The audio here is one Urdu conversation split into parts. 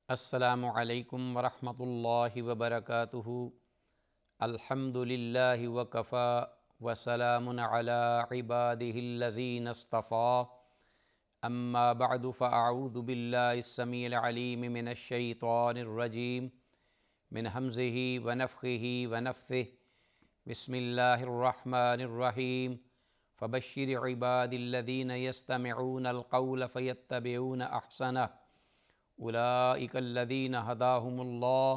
السلام علیکم ورحمۃ اللہ وبرکاتہ۔ الحمد للہ وکفی وسلام علی عبادہ الذین اصطفی، اما بعد فاعوذ باللہ السمیع العلیم من الشیطان الرجیم من ہمزہ ونفخہ ونفثہ۔ بسم اللہ الرحمن الرحیم۔ فبشر عباد الذین یستمعون القول فیتبعون احسنہ، اولئک الذین ھداھم اللہ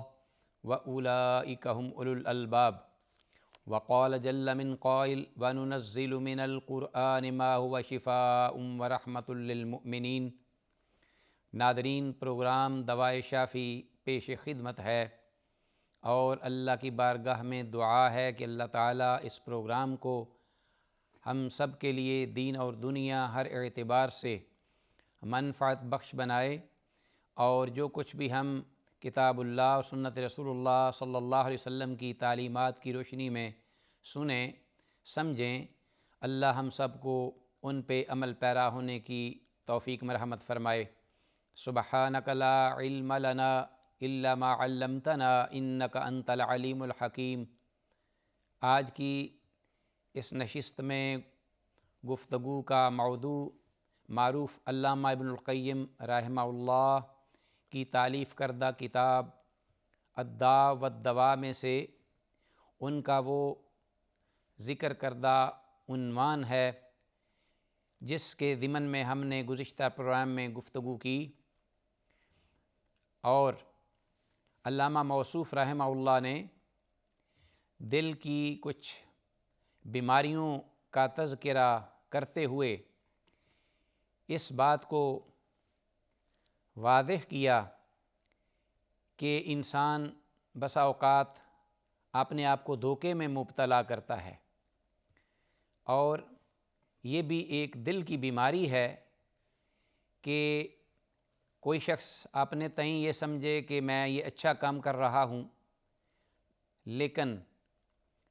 واولئک ھم اولو الالباب۔ وقال جل من قائل وننزل من القرآن ما هو شفاء ورحمۃ للمؤمنین۔ ناظرین، پروگرام دوائے شافی پیش خدمت ہے، اور اللہ کی بارگاہ میں دعا ہے کہ اللہ تعالیٰ اس پروگرام کو ہم سب کے لیے دین اور دنیا ہر اعتبار سے منفعت بخش بنائے، اور جو کچھ بھی ہم کتاب اللہ اور سنت رسول اللہ صلی اللہ علیہ وسلم کی تعلیمات کی روشنی میں سنیں سمجھیں، اللہ ہم سب کو ان پہ عمل پیرا ہونے کی توفیق مرحمت فرمائے۔ سبحانک لا علم لنا الا ما علمتنا انک انت العلیم الحکیم۔ آج کی اس نشست میں گفتگو کا موضوع معروف علامہ ابن القیم رحمہ اللہ کی تالیف کردہ کتاب الداء والدواء میں سے ان کا وہ ذکر کردہ عنوان ہے جس کے ضمن میں ہم نے گزشتہ پروگرام میں گفتگو کی، اور علامہ موصوف رحمہ اللہ نے دل کی کچھ بیماریوں کا تذکرہ کرتے ہوئے اس بات کو واضح کیا کہ انسان بسا اوقات اپنے آپ کو دھوکے میں مبتلا کرتا ہے، اور یہ بھی ایک دل کی بیماری ہے کہ کوئی شخص اپنے تئیں یہ سمجھے کہ میں یہ اچھا کام کر رہا ہوں، لیکن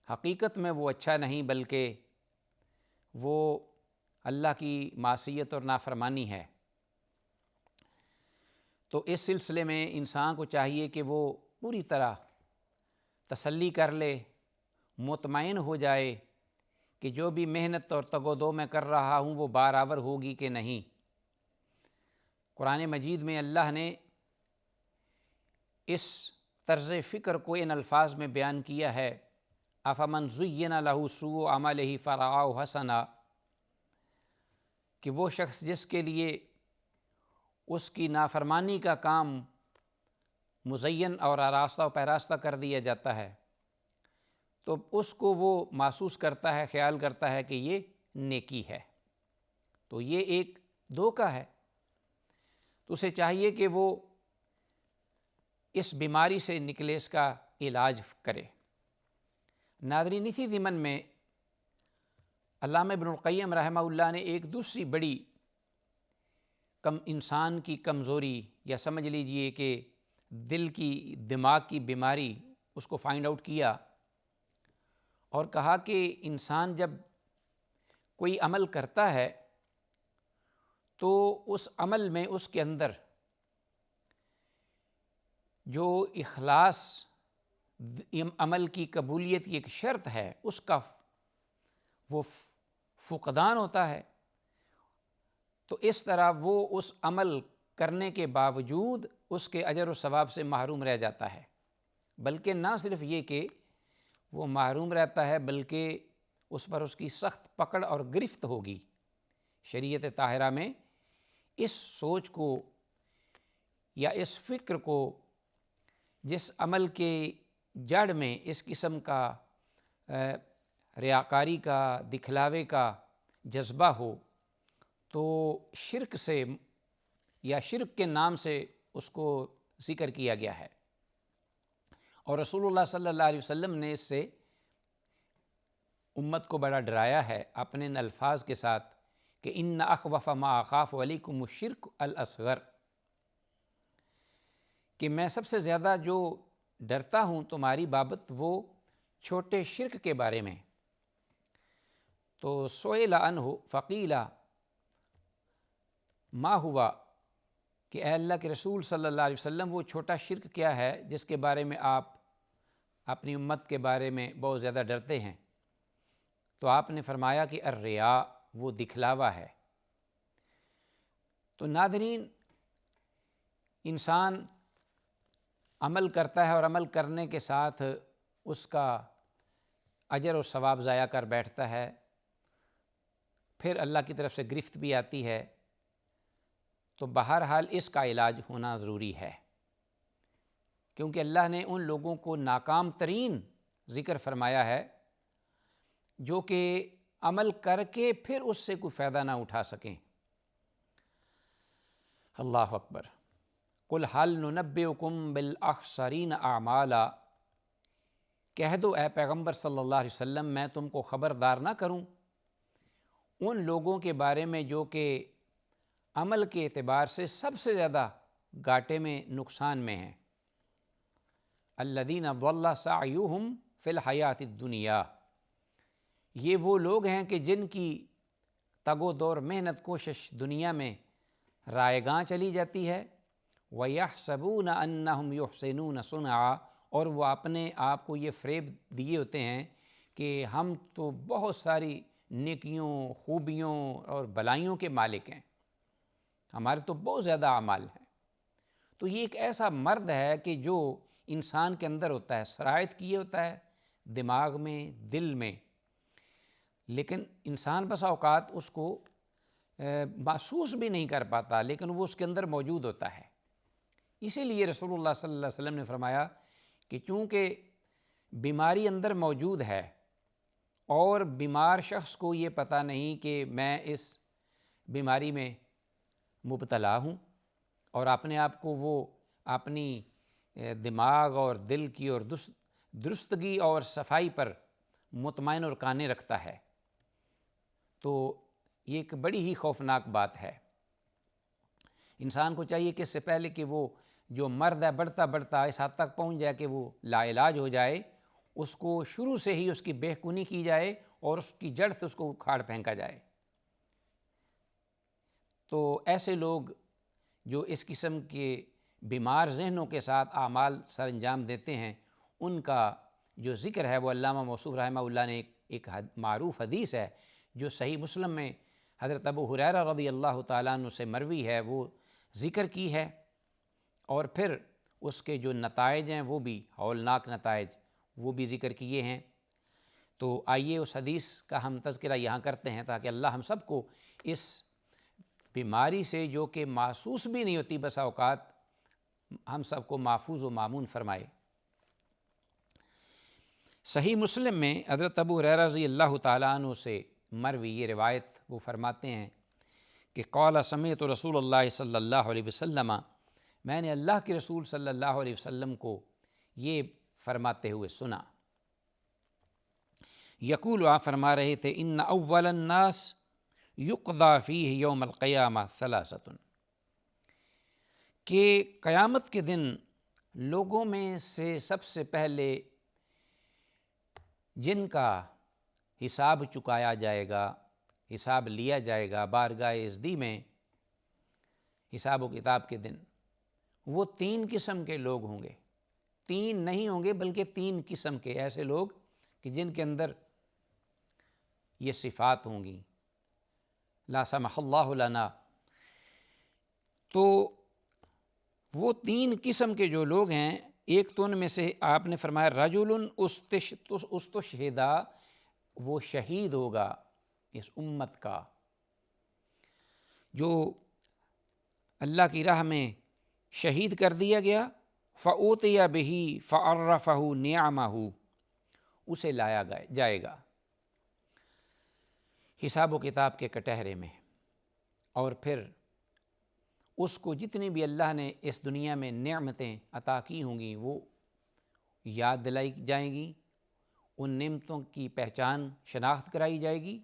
حقیقت میں وہ اچھا نہیں بلکہ وہ اللہ کی معصیت اور نافرمانی ہے۔ تو اس سلسلے میں انسان کو چاہیے کہ وہ پوری طرح تسلی کر لے، مطمئن ہو جائے کہ جو بھی محنت اور تگ و دو میں کر رہا ہوں وہ برابر ہوگی کہ نہیں۔ قرآن مجید میں اللہ نے اس طرز فکر کو ان الفاظ میں بیان کیا ہے، افمن زین لہ سوء عملہ فرآہ حسنا، کہ وہ شخص جس کے لیے اس کی نافرمانی کا کام مزین اور آراستہ و پیراستہ کر دیا جاتا ہے، تو اس کو وہ محسوس کرتا ہے، خیال کرتا ہے کہ یہ نیکی ہے، تو یہ ایک دھوکہ ہے۔ تو اسے چاہیے کہ وہ اس بیماری سے نکلے، اس کا علاج کرے۔ ناظرین، اسی ضمن میں علامہ ابن القیم رحمہ اللہ نے ایک دوسری بڑی انسان کی کمزوری، یا سمجھ لیجئے کہ دل کی دماغ کی بیماری، اس کو فائنڈ آؤٹ کیا اور کہا کہ انسان جب کوئی عمل کرتا ہے تو اس عمل میں اس کے اندر جو اخلاص عمل کی قبولیت کی ایک شرط ہے، اس کا وہ فقدان ہوتا ہے، تو اس طرح وہ اس عمل کرنے کے باوجود اس کے اجر و ثواب سے محروم رہ جاتا ہے، بلکہ نہ صرف یہ کہ وہ محروم رہتا ہے بلکہ اس پر اس کی سخت پکڑ اور گرفت ہوگی۔ شریعت طاہرہ میں اس سوچ کو یا اس فکر کو، جس عمل کے جڑ میں اس قسم کا ریاکاری کا، دکھلاوے کا جذبہ ہو، تو شرک سے یا شرک کے نام سے اس کو ذکر کیا گیا ہے، اور رسول اللہ صلی اللہ علیہ وسلم نے اس سے امت کو بڑا ڈرایا ہے اپنے ان الفاظ کے ساتھ کہ ان اخوف ما اخاف علیکم الشرک الاصغر، کہ میں سب سے زیادہ جو ڈرتا ہوں تمہاری بابت وہ چھوٹے شرک کے بارے میں۔ تو سئل عنہ فقیل ما ہوا، کہ اے اللہ کے رسول صلی اللہ علیہ وسلم وہ چھوٹا شرک کیا ہے جس کے بارے میں آپ اپنی امت کے بارے میں بہت زیادہ ڈرتے ہیں؟ تو آپ نے فرمایا کہ الریا، وہ دکھلاوا ہے۔ تو ناظرین، انسان عمل کرتا ہے اور عمل کرنے کے ساتھ اس کا اجر و ثواب ضائع کر بیٹھتا ہے، پھر اللہ کی طرف سے گرفت بھی آتی ہے۔ تو بہرحال اس کا علاج ہونا ضروری ہے، کیونکہ اللہ نے ان لوگوں کو ناکام ترین ذکر فرمایا ہے جو کہ عمل کر کے پھر اس سے کوئی فائدہ نہ اٹھا سکیں۔ اللہ اکبر۔ قل هل ننبئکم بالاخسرین اعمالا، کہہ دو اے پیغمبر صلی اللہ علیہ وسلم، میں تم کو خبردار نہ کروں ان لوگوں کے بارے میں جو کہ عمل کے اعتبار سے سب سے زیادہ گھاٹے میں، نقصان میں ہیں۔ الذین ضل سعیہم فی الحیات الدنیا، یہ وہ لوگ ہیں کہ جن کی تگ و دور، محنت، کوشش دنیا میں رائے گاں چلی جاتی ہے۔ وَيَحْسَبُونَ أَنَّهُمْ يُحْسِنُونَ صُنْعًا، اور وہ اپنے آپ کو یہ فریب دیے ہوتے ہیں کہ ہم تو بہت ساری نیکیوں، خوبیوں اور بلائیوں کے مالک ہیں، ہمارے تو بہت زیادہ اعمال ہیں۔ تو یہ ایک ایسا مرد ہے کہ جو انسان کے اندر ہوتا ہے، شرائط کیے ہوتا ہے دماغ میں، دل میں، لیکن انسان بس اوقات اس کو محسوس بھی نہیں کر پاتا، لیکن وہ اس کے اندر موجود ہوتا ہے۔ اسی لیے رسول اللہ صلی اللہ علیہ وسلم نے فرمایا کہ چونکہ بیماری اندر موجود ہے اور بیمار شخص کو یہ پتہ نہیں کہ میں اس بیماری میں مبتلا ہوں، اور اپنے آپ کو وہ اپنی دماغ اور دل کی اور درستگی اور صفائی پر مطمئن اور قانع رکھتا ہے، تو یہ ایک بڑی ہی خوفناک بات ہے۔ انسان کو چاہیے کہ اس سے پہلے کہ وہ جو مرض ہے بڑھتا بڑھتا اس حد تک پہنچ جائے کہ وہ لا علاج ہو جائے، اس کو شروع سے ہی اس کی بہکونی کی جائے اور اس کی جڑ سے اس کو اکھاڑ پھینکا جائے۔ تو ایسے لوگ جو اس قسم کے بیمار ذہنوں کے ساتھ اعمال سر انجام دیتے ہیں، ان کا جو ذکر ہے وہ علامہ موصوف رحمہ اللہ نے ایک معروف حدیث ہے جو صحیح مسلم میں حضرت ابو ہریرہ رضی اللہ تعالیٰ عنہ سے مروی ہے، وہ ذکر کی ہے، اور پھر اس کے جو نتائج ہیں وہ بھی ہولناک نتائج وہ بھی ذکر کیے ہیں۔ تو آئیے اس حدیث کا ہم تذکرہ یہاں کرتے ہیں تاکہ اللہ ہم سب کو اس بیماری سے جو کہ محسوس بھی نہیں ہوتی بسا اوقات، ہم سب کو محفوظ و مامون فرمائے۔ صحیح مسلم میں حضرت ابو ہریرہ رضی اللہ تعالیٰ عنہ سے مروی یہ روایت وہ فرماتے ہیں کہ قال سمعت رسول اللہ صلی اللہ علیہ وسلم، میں نے اللہ کے رسول صلی اللہ علیہ وسلم کو یہ فرماتے ہوئے سنا۔ یقول، آپ فرما رہے تھے، ان اول الناس یقضی فیہ یوم القیامہ ثلاثۃ، کہ قیامت کے دن لوگوں میں سے سب سے پہلے جن کا حساب چکایا جائے گا، حساب لیا جائے گا بارگاہ ازدی میں حساب و کتاب کے دن، وہ 3 قسم کے لوگ ہوں گے۔ 3 نہیں ہوں گے بلکہ 3 قسم کے ایسے لوگ کہ جن کے اندر یہ صفات ہوں گی، لا سمح اللہ لنا۔ تو وہ 3 قسم کے جو لوگ ہیں، ایک تو ان میں سے آپ نے فرمایا رجل استشہدا، وہ شہید ہوگا اس امت کا، جو اللہ کی راہ میں شہید کر دیا گیا، فأوتي به فعرفه نعمه، اسے لایا جائے گا حساب و کتاب کے کٹہرے میں، اور پھر اس کو جتنی بھی اللہ نے اس دنیا میں نعمتیں عطا کی ہوں گی وہ یاد دلائی جائیں گی، ان نعمتوں کی پہچان شناخت کرائی جائے گی،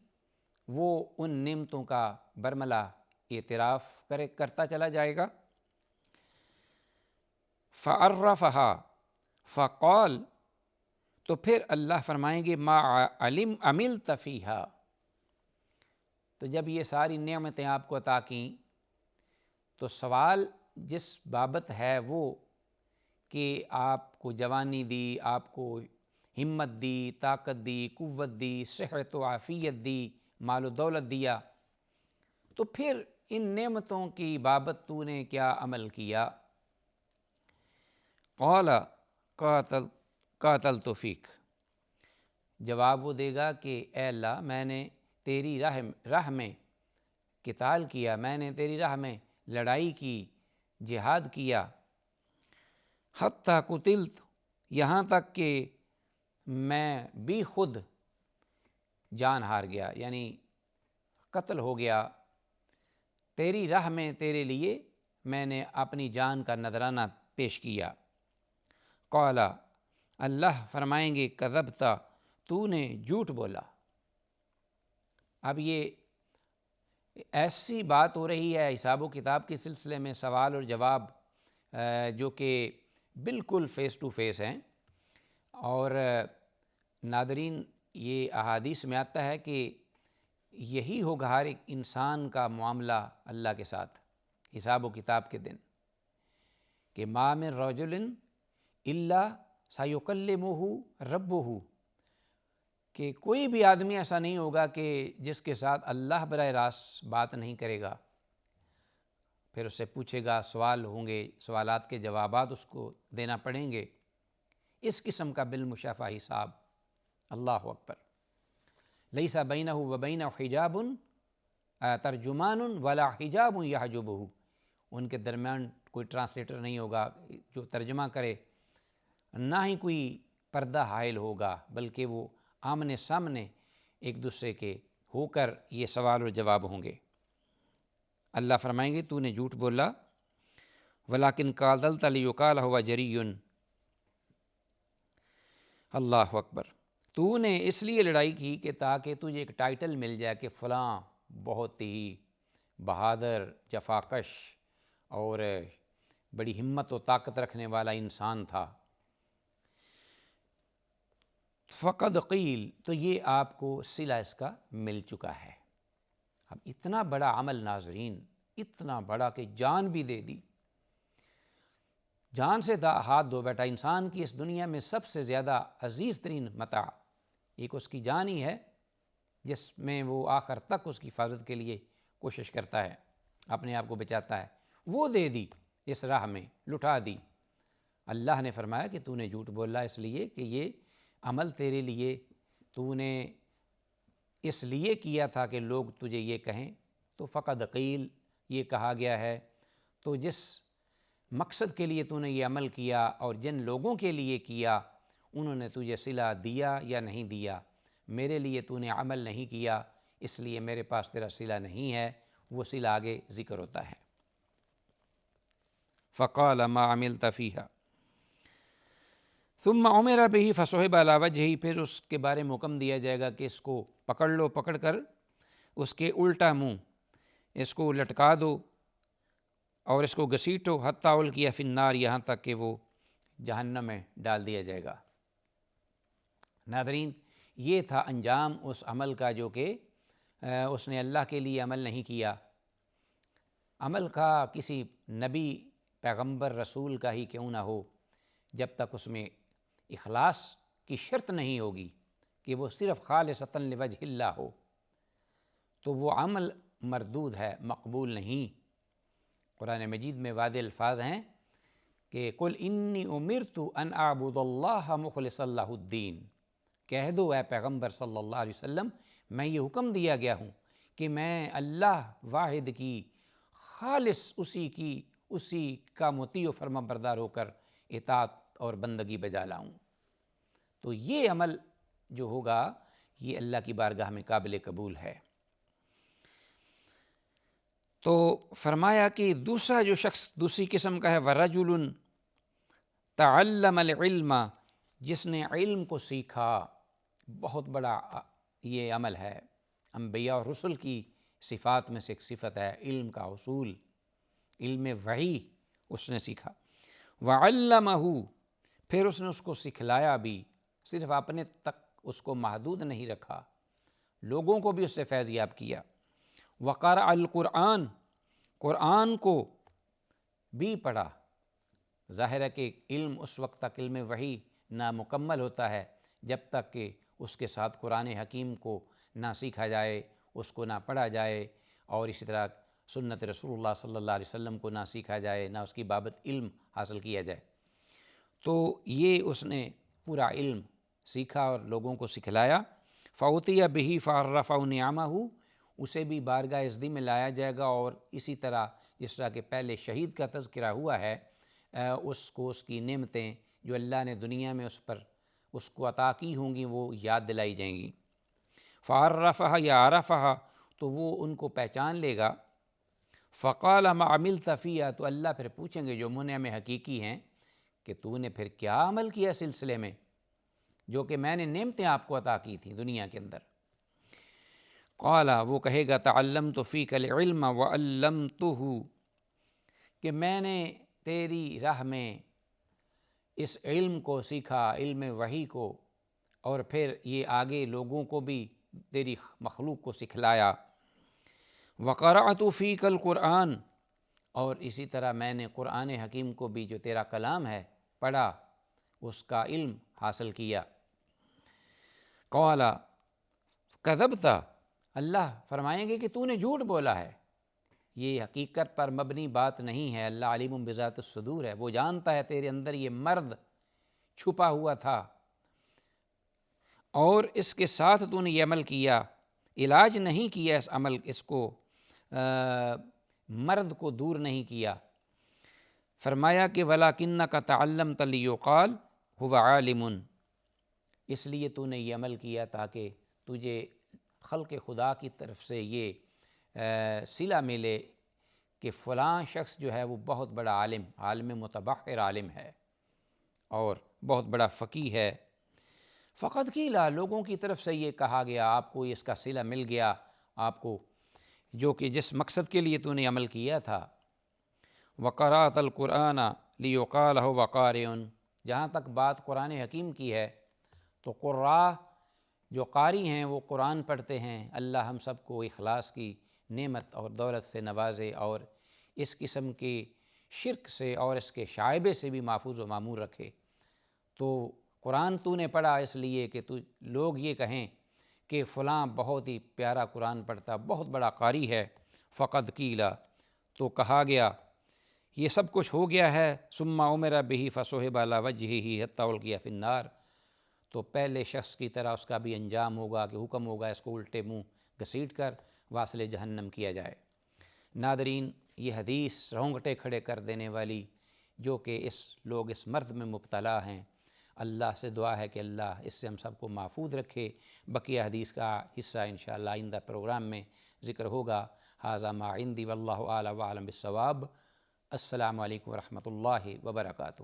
وہ ان نعمتوں کا برملا اعتراف کرتا چلا جائے گا۔ فعرفها فقال، تو پھر اللہ فرمائیں گے ما عملت فیہا، تو جب یہ ساری نعمتیں آپ کو عطا کیں تو سوال جس بابت ہے وہ کہ آپ کو جوانی دی، آپ کو ہمت دی، طاقت دی، قوت دی، صحت و عافیت دی، مال و دولت دیا، تو پھر ان نعمتوں کی بابت تو نے کیا عمل کیا؟ قال قاتلت فیک، جواب وہ دے گا کہ اے اللہ میں نے تیری راہ میں قتال کیا، میں نے تیری راہ میں لڑائی کی، جہاد کیا، حتیٰ قتلت، یہاں تک کہ میں بھی خود جان ہار گیا، یعنی قتل ہو گیا، تیری راہ میں تیرے لیے میں نے اپنی جان کا نذرانہ پیش کیا۔ قال، اللہ فرمائیں گے کذبت، تو نے جھوٹ بولا۔ اب یہ ایسی بات ہو رہی ہے حساب و کتاب کے سلسلے میں، سوال اور جواب جو کہ بالکل فیس ٹو فیس ہیں، اور ناظرین یہ احادیث میں آتا ہے کہ یہی ہوگا ہر ایک انسان کا معاملہ اللہ کے ساتھ حساب و کتاب کے دن، کہ ما من رجل الا سیکلمہ ربہ، کہ کوئی بھی آدمی ایسا نہیں ہوگا کہ جس کے ساتھ اللہ براہ راست بات نہیں کرے گا، پھر اس سے پوچھے گا، سوال ہوں گے، سوالات کے جوابات اس کو دینا پڑیں گے، اس قسم کا بالمشافہ حساب۔ اللہ اکبر۔ لیس بینہ و بینہ حجاب ترجمان ولا حجاب یحجبہ، ان کے درمیان کوئی ٹرانسلیٹر نہیں ہوگا جو ترجمہ کرے، نہ ہی کوئی پردہ حائل ہوگا، بلکہ وہ آمنے سامنے ایک دوسرے کے ہو کر یہ سوال اور جواب ہوں گے۔ اللہ فرمائیں گے تو نے جھوٹ بولا، ولیکن قاتلت لیقال ہوا جری، اللہ اکبر، تو نے اس لیے لڑائی کی کہ تاکہ تجھے ایک ٹائٹل مل جائے کہ فلاں بہت ہی بہادر، جفاکش اور بڑی ہمت و طاقت رکھنے والا انسان تھا۔ فقد قیل، تو یہ آپ کو صلہ اس کا مل چکا ہے۔ اب اتنا بڑا عمل ناظرین، اتنا بڑا کہ جان بھی دے دی، جان سے ہاتھ دھو بیٹا۔ انسان کی اس دنیا میں سب سے زیادہ عزیز ترین متاع ایک اس کی جان ہی ہے، جس میں وہ آخر تک اس کی حفاظت کے لیے کوشش کرتا ہے، اپنے آپ کو بچاتا ہے، وہ دے دی، اس راہ میں لٹا دی۔ اللہ نے فرمایا کہ تو نے جھوٹ بولا اس لیے کہ یہ عمل تیرے لیے تو نے اس لیے کیا تھا کہ لوگ تجھے یہ کہیں، تو فقد قیل، یہ کہا گیا ہے۔ تو جس مقصد کے لیے تو نے یہ عمل کیا اور جن لوگوں کے لیے کیا، انہوں نے تجھے صلہ دیا یا نہیں دیا، میرے لیے تو نے عمل نہیں کیا، اس لیے میرے پاس تیرا صلہ نہیں ہے، وہ صلہ آگے ذکر ہوتا ہے۔ فقال ما عملت فیہا ثم امر به فصحب علی وجہہ، پھر اس کے بارے میں حکم دیا جائے گا کہ اس کو پکڑ لو، پکڑ کر اس کے الٹا منہ اس کو لٹکا دو اور اس کو گھسیٹو، حتیٰ القی فی النار، یہاں تک کہ وہ جہنم میں ڈال دیا جائے گا۔ ناظرین یہ تھا انجام اس عمل کا جو کہ اس نے اللہ کے لیے عمل نہیں کیا۔ عمل کا کسی نبی، پیغمبر، رسول کا ہی کیوں نہ ہو، جب تک اس میں اخلاص کی شرط نہیں ہوگی کہ وہ صرف خالصۃ لوجہ اللہ ہو، تو وہ عمل مردود ہے، مقبول نہیں۔ قرآن مجید میں واضح الفاظ ہیں کہ قل انی امرت ان اعبد اللہ مخلصا لہ الدین، کہہ دو اے پیغمبر صلی اللہ علیہ وسلم، میں یہ حکم دیا گیا ہوں کہ میں اللہ واحد کی خالص اسی کا مطیع و فرما بردار ہو کر اطاعت اور بندگی بجا لاؤں۔ تو یہ عمل جو ہوگا یہ اللہ کی بارگاہ میں قابل قبول ہے۔ تو فرمایا کہ دوسرا جو شخص دوسری قسم کا ہے، وَرَجُلٌ تَعَلَّمَ الْعِلْمَ، جس نے علم کو سیکھا، بہت بڑا یہ عمل ہے۔ انبیاء اور رسل کی صفات میں سے ایک صفت ہے علم کا حصول، علم وحی اس نے سیکھا۔ وَعَلَّمَهُ، پھر اس نے اس کو سکھلایا بھی، صرف اپنے تک اس کو محدود نہیں رکھا، لوگوں کو بھی اس سے فیض یاب کیا۔ وقرأ القرآن، قرآن کو بھی پڑھا، ظاہر ہے کہ علم اس وقت تک علم وحی نامکمل ہوتا ہے جب تک کہ اس کے ساتھ قرآن حکیم کو نہ سیکھا جائے، اس کو نہ پڑھا جائے، اور اسی طرح سنت رسول اللہ صلی اللہ علیہ وسلم کو نہ سیکھا جائے، نہ اس کی بابت علم حاصل کیا جائے۔ تو یہ اس نے پورا علم سیکھا اور لوگوں کو سکھلایا۔ فَأُوتِيَ بِهِ فَعَرَّفَهُ نِعَمَهُ، اسے بھی بارگاہ عزتی میں لایا جائے گا، اور اسی طرح جس طرح کہ پہلے شہید کا تذکرہ ہوا ہے، اس کو اس کی نعمتیں جو اللہ نے دنیا میں اس کو عطا کی ہوں گی وہ یاد دلائی جائیں گی۔ فَعَرَّفَهَا یا عَرَفَهَا، تو وہ ان کو پہچان لے گا۔ فَقَالَ مَا عَمِلْتَ فِيهَا، تو اللہ پھر پوچھیں گے جو منعم حقیقی ہیں کہ تو نے پھر کیا عمل کیا سلسلے میں جو کہ میں نے نعمتیں آپ کو عطا کی تھیں دنیا کے اندر۔ قال، وہ کہے گا تعلمت فیک العلم وعلمتہ، کہ میں نے تیری راہ میں اس علم کو سیکھا، علم وحی کو، اور پھر یہ آگے لوگوں کو بھی تیری مخلوق کو سکھلایا۔ وقرأت فیک القرآن، اور اسی طرح میں نے قرآن حکیم کو بھی جو تیرا کلام ہے پڑھا، اس کا علم حاصل کیا۔ قال کذبت، اللہ فرمائیں گے کہ تو نے جھوٹ بولا ہے، یہ حقیقت پر مبنی بات نہیں ہے، اللہ علیم بذات الصدور ہے، وہ جانتا ہے تیرے اندر یہ مرض چھپا ہوا تھا، اور اس کے ساتھ تو نے یہ عمل کیا، علاج نہیں کیا اس عمل، اس کو مرض کو دور نہیں کیا۔ فرمایا کہ وَلَكِنَّكَ تَعَلَّمْتَ لِيُقَالَ هُوَ عَالِمٌ، اس لیے تو نے یہ عمل کیا تاکہ تجھے خلق خدا کی طرف سے یہ صلہ ملے کہ فلاں شخص جو ہے وہ بہت بڑا عالم متبحر عالم ہے اور بہت بڑا فقیہ ہے۔ فقط قیل، لوگوں کی طرف سے یہ کہا گیا، آپ کو اس کا صلہ مل گیا، آپ کو جو کہ جس مقصد کے لیے تو نے عمل کیا تھا۔ وقرأت القرآن لیقال هو قارئ، جہاں تک بات قرآن حکیم کی ہے تو قراء جو قاری ہیں وہ قرآن پڑھتے ہیں۔ اللہ ہم سب کو اخلاص کی نعمت اور دولت سے نوازے، اور اس قسم کے شرک سے اور اس کے شائبے سے بھی محفوظ و معمور رکھے۔ تو قرآن تو نے پڑھا اس لیے کہ لوگ یہ کہیں کہ فلاں بہت ہی پیارا قرآن پڑھتا، بہت بڑا قاری ہے۔ فقد قیلا، تو کہا گیا یہ سب کچھ ہو گیا ہے۔ ثم امر به فصحب علی وجهه حتی القی فی النار، تو پہلے شخص کی طرح اس کا بھی انجام ہوگا کہ حکم ہوگا اس کو الٹے منہ گھسیٹ کر واصل جہنم کیا جائے۔ ناظرین، یہ حدیث رونگٹے کھڑے کر دینے والی جو کہ لوگ اس مرض میں مبتلا ہیں، اللہ سے دعا ہے کہ اللہ اس سے ہم سب کو محفوظ رکھے۔ بقیہ حدیث کا حصہ انشاءاللہ آئندہ پروگرام میں ذکر ہوگا۔ ھذا ما عندی واللہ اعلم وأعلم بالصواب۔ السلام علیکم ورحمۃ اللہ وبرکاتہ۔